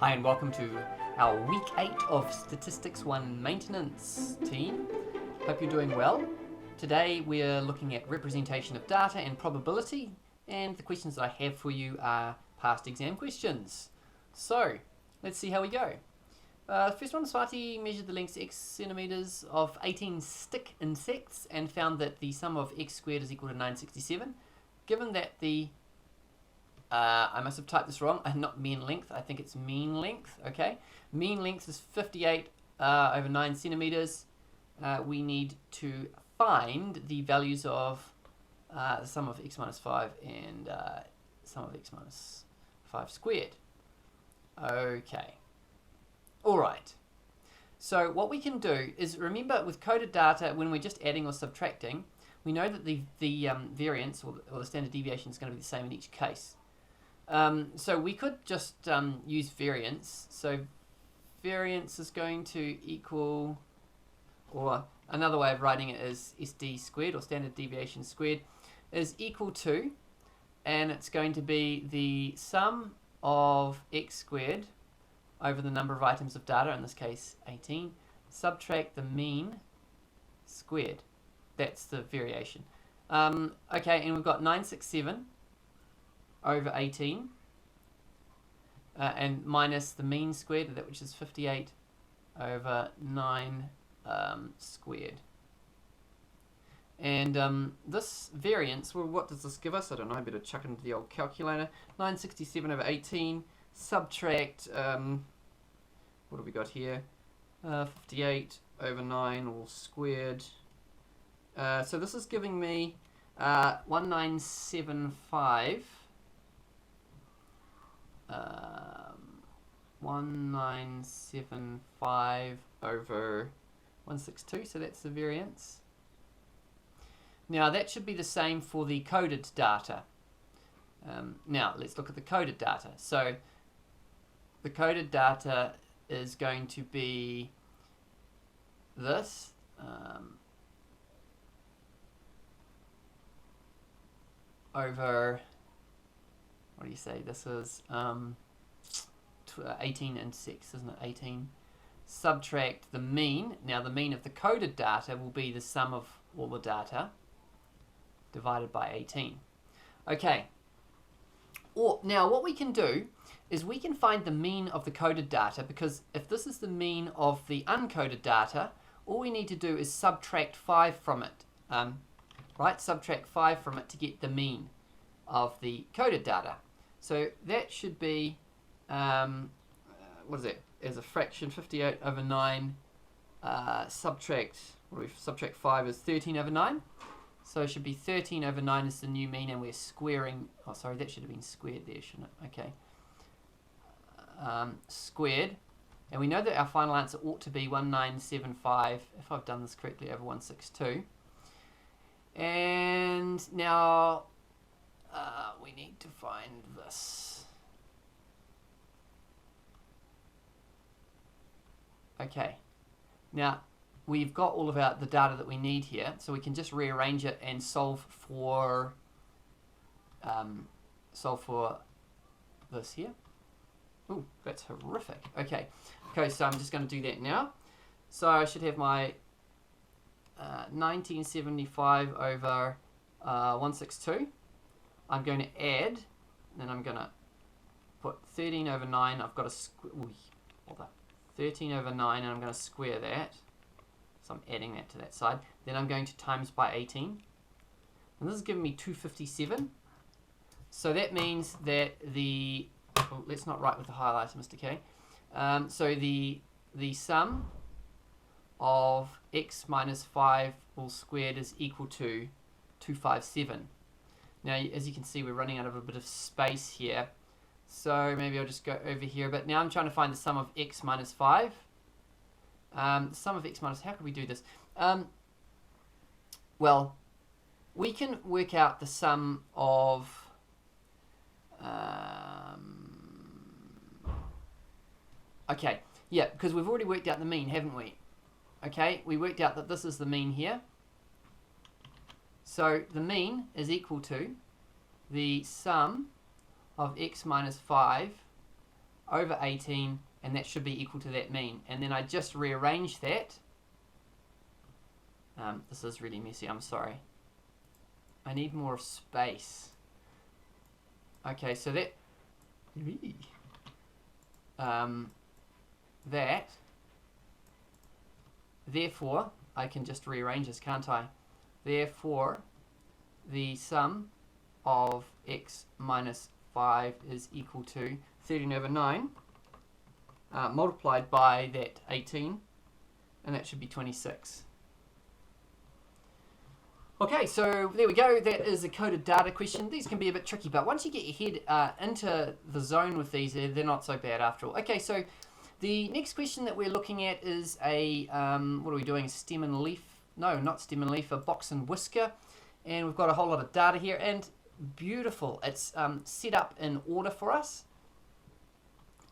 Hi and welcome to our week 8 of Statistics 1 maintenance team. Hope you're doing well. Today we're looking at representation of data and probability, and the questions that I have for you are past exam questions. So let's see how we go. First one, Swati measured the length x centimeters of 18 stick insects and found that the sum of x squared is equal to 967. Given that the I must have typed this wrong, not mean length, I think it's mean length, okay? Mean length is 58 over 9 centimeters. We need to find the values of the sum of x minus 5 and sum of x minus 5 squared. Okay. Alright. So what we can do is, remember with coded data, when we're just adding or subtracting, we know that the variance or the standard deviation is going to be the same in each case. So we could just use variance. So variance is going to equal, or another way of writing it is SD squared, or standard deviation squared, is equal to, and it's going to be the sum of x squared over the number of items of data, in this case 18, subtract the mean squared. That's the variation. Okay, and we've got 967 over 18 and minus the mean squared, that which is 58 over 9 squared. And this variance, well, what does this give us? I don't know, I better chuck it into the old calculator. 967 over 18, subtract, what have we got here? 58 over 9 all squared. So this is giving me 1975 1975 over 162, so that's the variance. Now that should be the same for the coded data. Now let's look at the coded data. So the coded data is going to be this. Over, what do you say, this is 18 and 6, isn't it? 18. Subtract the mean. Now the mean of the coded data will be the sum of all the data divided by 18. Okay. Now what we can do is we can find the mean of the coded data, because if this is the mean of the uncoded data, all we need to do is subtract 5 from it. Right? Subtract 5 from it to get the mean of the coded data. So that should be, what is it? As a fraction, 58 over 9, subtract 5 is 13 over 9. So it should be 13 over 9 is the new mean, and we're squaring, oh sorry, that should have been squared there, shouldn't it? Okay. Squared. And we know that our final answer ought to be 1975, if I've done this correctly, over 162. And now we need to find this. Okay, now we've got all of the data that we need here, so we can just rearrange it and solve for this here. Ooh, that's horrific. Okay, so I'm just going to do that now. So I should have my 1975 over 162. I'm going to add, then I'm going to put 13 over 9. I've got a 13 over 9, and I'm going to square that. So I'm adding that to that side. Then I'm going to times by 18. And this is giving me 257. So that means that the, let's not write with the highlighter, Mr. K. So the sum of x minus 5 all squared is equal to 257. Now, as you can see, we're running out of a bit of space here. So maybe I'll just go over here. But now I'm trying to find the sum of x minus 5. Sum of x minus, how could we do this? Well, we can work out the sum of okay, yeah, because we've already worked out the mean, haven't we? Okay, we worked out that this is the mean here. So the mean is equal to the sum of x minus 5 over 18, and that should be equal to that mean. And then I just rearrange that. This is really messy, I'm sorry. I need more space. Okay, so that therefore I can just rearrange this, can't I? Therefore the sum of x minus 5 is equal to 13 over 9 multiplied by that 18, and that should be 26. Okay, so there we go. That is a coded data question. These can be a bit tricky, but once you get your head into the zone with these, they're not so bad after all. Okay, so the next question that we're looking at is a, what are we doing, stem and leaf? No, not stem and leaf, a box and whisker. And we've got a whole lot of data here, and beautiful. It's set up in order for us.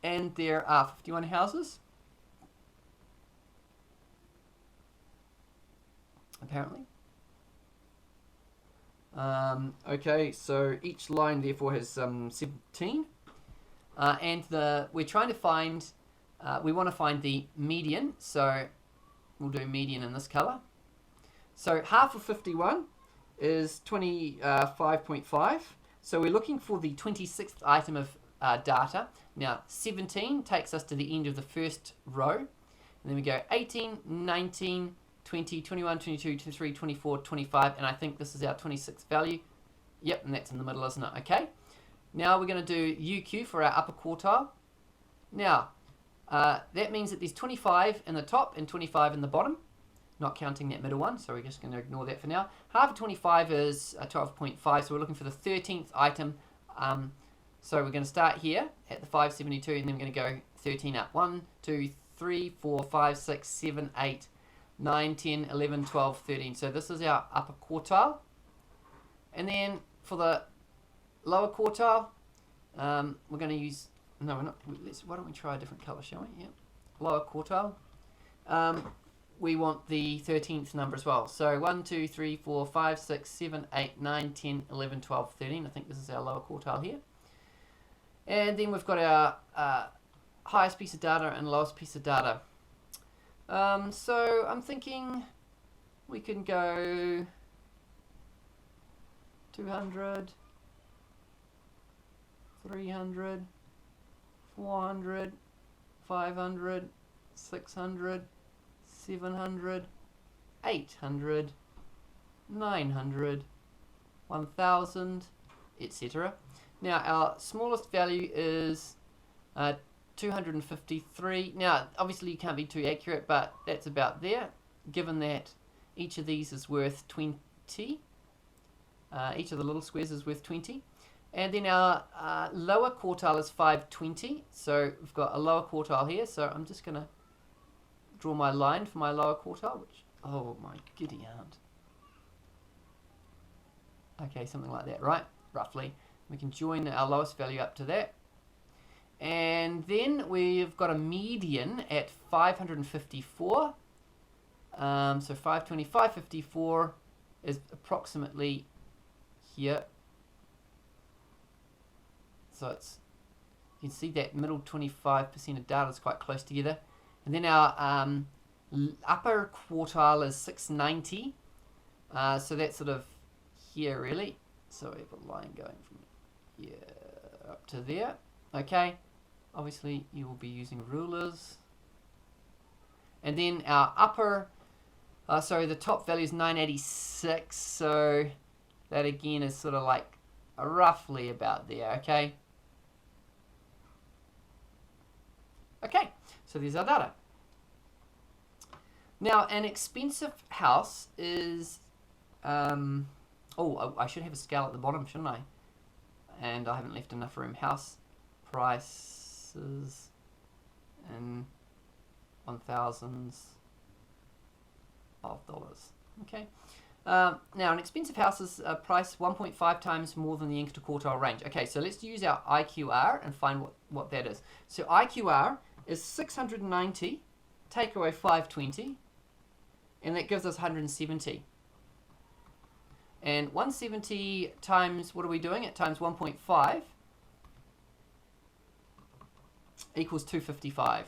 And there are 51 houses, apparently. Okay, so each line therefore has 17, and we're trying to find, we want to find the median, so we'll do median in this color. So half of 51 is 25.5, so we're looking for the 26th item of data. Now 17 takes us to the end of the first row, and then we go 18, 19, 20, 21, 22, 23, 24, 25, and I think this is our 26th value. Yep, and that's in the middle, isn't it? Okay. Now we're going to do UQ for our upper quartile. Now, that means that there's 25 in the top and 25 in the bottom, not counting that middle one, so we're just going to ignore that for now. Half of 25 is 12.5, so we're looking for the 13th item. So we're going to start here at the 572, and then we're going to go 13 up. 1, 2, 3, 4, 5, 6, 7, 8, 9, 10, 11, 12, 13. So this is our upper quartile. And then for the lower quartile, we're going to use, no, we're not, why don't we try a different color, shall we? Yeah. Lower quartile. We want the 13th number as well. So 1, 2, 3, 4, 5, 6, 7, 8, 9, 10, 11, 12, 13. I think this is our lower quartile here. And then we've got our highest piece of data and lowest piece of data. So I'm thinking we can go 200, 300, 400, 500, 600, 700, 800, 900, 1000, etc. Now our smallest value is 253. Now obviously you can't be too accurate, but that's about there, given that each of these is worth 20. Each of the little squares is worth 20. And then our lower quartile is 520, so we've got a lower quartile here, so I'm just going to draw my line for my lower quartile, which, oh my giddy aunt. Okay, something like that, right? Roughly. We can join our lowest value up to that. And then we've got a median at 554. So 520, 554 is approximately here. So it's, you can see that middle 25% of data is quite close together. And then our upper quartile is 690. So that's sort of here really. So we have a line going from here up to there. Okay. Obviously you will be using rulers. And then our upper, the top value is 986. So that again is sort of like roughly about there. Okay. Okay, so there's our data. Now, an expensive house is, I should have a scale at the bottom, shouldn't I? And I haven't left enough room. House prices in 1000s of dollars. Okay. Now, an expensive house is priced 1.5 times more than the interquartile range. Okay, so let's use our IQR and find what that is. So IQR is 690, take away 520, and that gives us 170. And 170 times, what are we doing? It times 1.5 equals 255.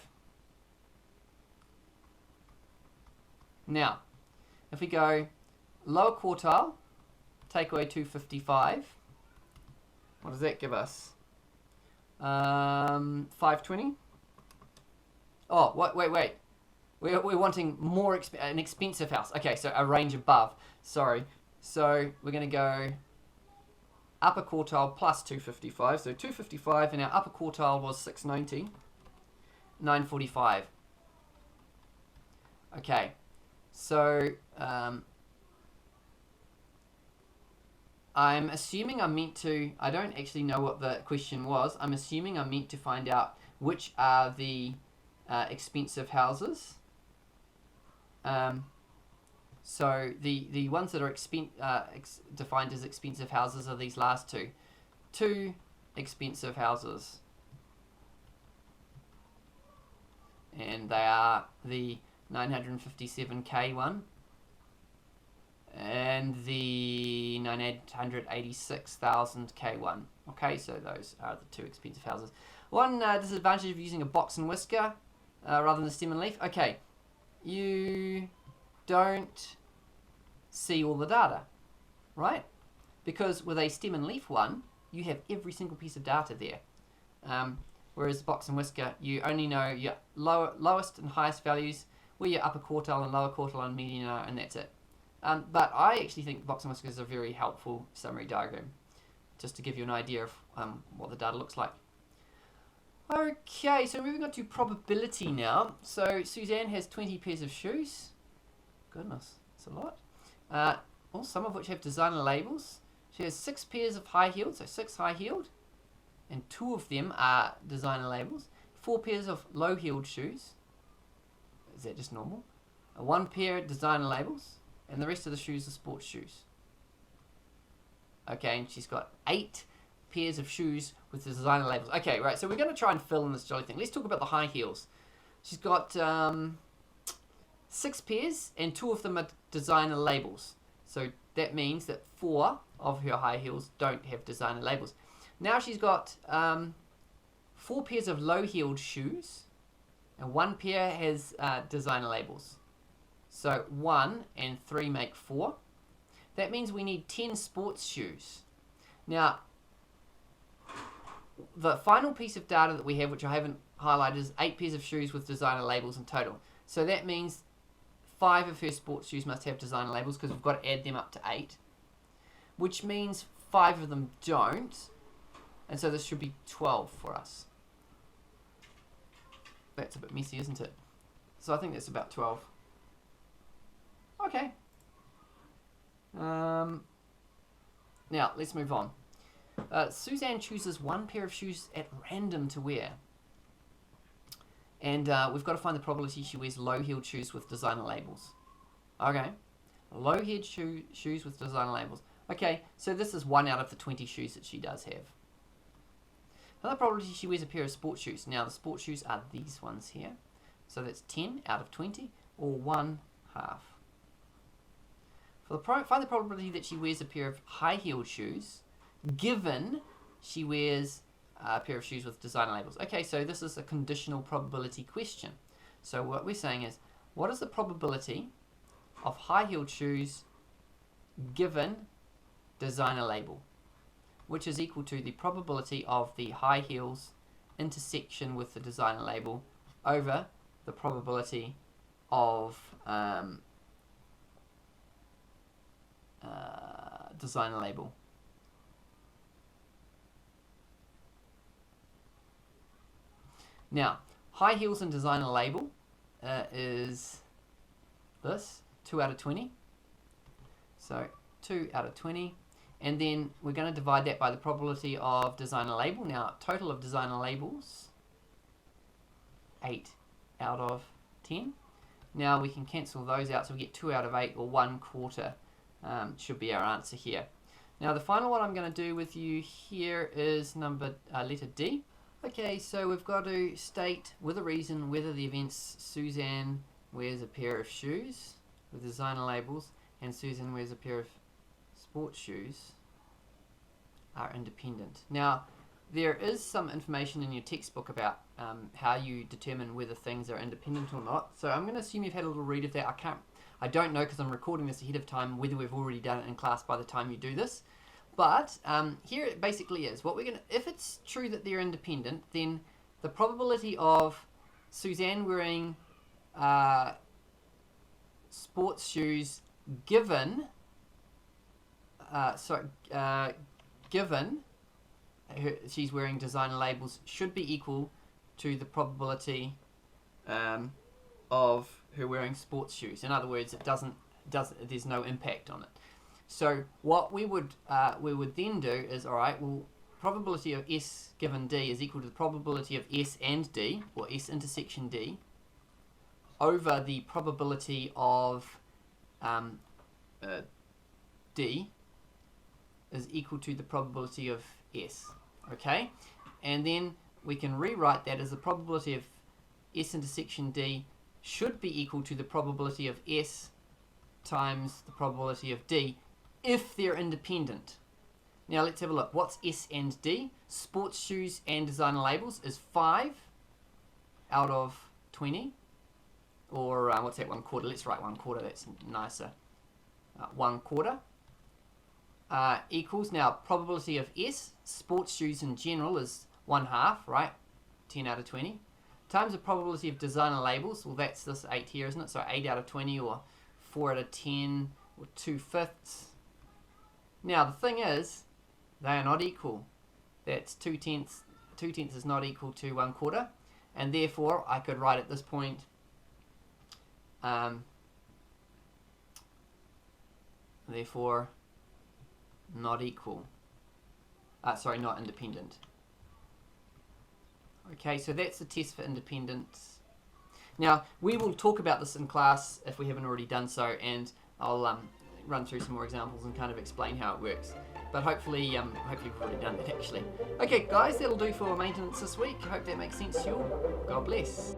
Now, if we go lower quartile, take away 255, what does that give us? 520. Oh, wait. We're wanting more an expensive house. Okay, so a range above. Sorry. So we're going to go upper quartile plus 255. So 255, and our upper quartile was 690. 945. Okay. So I'm assuming I'm meant to, I don't actually know what the question was. I'm assuming I'm meant to find out which are the expensive houses. So the ones that are defined as expensive houses are these last two. Two expensive houses. And they are the 957k one and the 986,000k one. Okay, so those are the two expensive houses. One disadvantage of using a box and whisker rather than the stem and leaf. Okay, you don't see all the data, right? Because with a stem and leaf one, you have every single piece of data there. Whereas box and whisker, you only know your lowest and highest values, where your upper quartile and lower quartile and median are, and that's it. But I actually think box and whisker is a very helpful summary diagram, just to give you an idea of what the data looks like. Okay, so moving on to probability now. So Suzanne has 20 pairs of shoes. Goodness, that's a lot. Some of which have designer labels. She has 6 pairs of high heeled, so 6 high heeled, and 2 of them are designer labels. 4 pairs of low heeled shoes. Is that just normal? 1 pair designer labels, and the rest of the shoes are sports shoes. Okay, and she's got 8 pairs of shoes with the designer labels. Okay, right, so we're going to try and fill in this jolly thing. Let's talk about the high heels. She's got 6 pairs, and 2 of them are designer labels. So that means that 4 of her high heels don't have designer labels. Now she's got 4 pairs of low-heeled shoes, and 1 pair has designer labels. So 1 and 3 make 4. That means we need 10 sports shoes. Now, the final piece of data that we have, which I haven't highlighted, is 8 pairs of shoes with designer labels in total. So that means 5 of her sports shoes must have designer labels, because we've got to add them up to 8. Which means 5 of them don't. And so this should be 12 for us. That's a bit messy, isn't it? So I think that's about 12. Okay. Now, let's move on. Suzanne chooses 1 pair of shoes at random to wear. And we've got to find the probability she wears low-heeled shoes with designer labels. Okay. Low-heeled shoes with designer labels. Okay, so this is 1 out of the 20 shoes that she does have. Another probability she wears a pair of sports shoes. Now, the sports shoes are these ones here. So that's 10 out of 20, or 1/2. Find the probability that she wears a pair of high-heeled shoes, given she wears a pair of shoes with designer labels. Okay, so this is a conditional probability question. So what we're saying is, what is the probability of high-heeled shoes given designer label, which is equal to the probability of the high heels intersection with the designer label over the probability of designer label. Now, high heels and designer label is this, 2 out of 20. So 2 out of 20. And then we're going to divide that by the probability of designer label. Now, total of designer labels, 8 out of 10. Now we can cancel those out, so we get 2 out of 8, or 1/4 should be our answer here. Now, the final one I'm going to do with you here is letter D. Okay, so we've got to state with a reason whether the events Suzanne wears a pair of shoes with designer labels and Suzanne wears a pair of sports shoes are independent. Now, there is some information in your textbook about how you determine whether things are independent or not. So I'm going to assume you've had a little read of that. I don't know, because I'm recording this ahead of time, whether we've already done it in class by the time you do this. But here it basically is. If it's true that they're independent, then the probability of Suzanne wearing sports shoes given she's wearing designer labels should be equal to the probability of her wearing sports shoes. In other words, there's no impact on it. So what we would then do is, all right, well, probability of S given D is equal to the probability of S and D, or S intersection D, over the probability of D is equal to the probability of S. Okay? And then we can rewrite that as the probability of S intersection D should be equal to the probability of S times the probability of D if they're independent. Now let's have a look. What's S and D? Sports shoes and designer labels is 5 out of 20. Or what's that, 1/4? Let's write 1/4, that's nicer. 1/4 equals, now probability of S, sports shoes in general, is 1/2, right? 10 out of 20. Times the probability of designer labels, well, that's this 8 here, isn't it? So 8 out of 20, or 4 out of 10, or 2/5. Now the thing is, they are not equal. That's 2/10. 2/10 is not equal to 1/4, and therefore I could write at this point therefore not equal. Not independent. Okay, so that's the test for independence. Now, we will talk about this in class if we haven't already done so, and I'll run through some more examples and kind of explain how it works. But hopefully we've already done that, actually. Okay, guys, that'll do for maintenance this week. I hope that makes sense to you all. God bless.